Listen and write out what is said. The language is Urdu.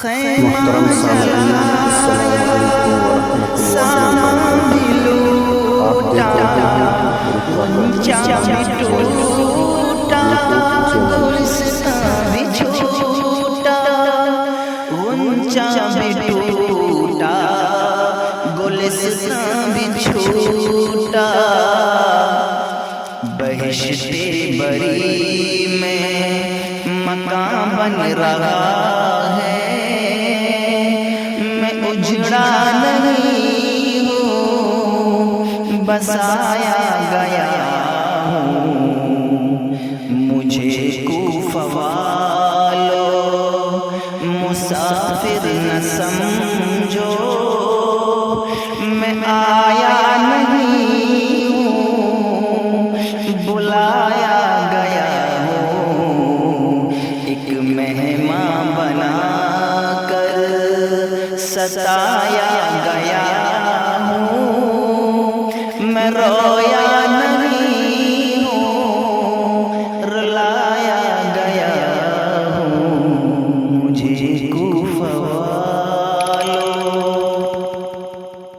محترم سامعین، السلام علیکم ورحمۃ بہشت بری میں مکان بن رہا ہے، میں اجڑا نہیں ہوں، بسایا گیا ہوں۔ مجھے کوفہ والو مسافر نہ سمجھو، میں آیا نہیں ہوں، بلایا گیا ہوں۔ ایک مہمان بنا کر ستایا گیا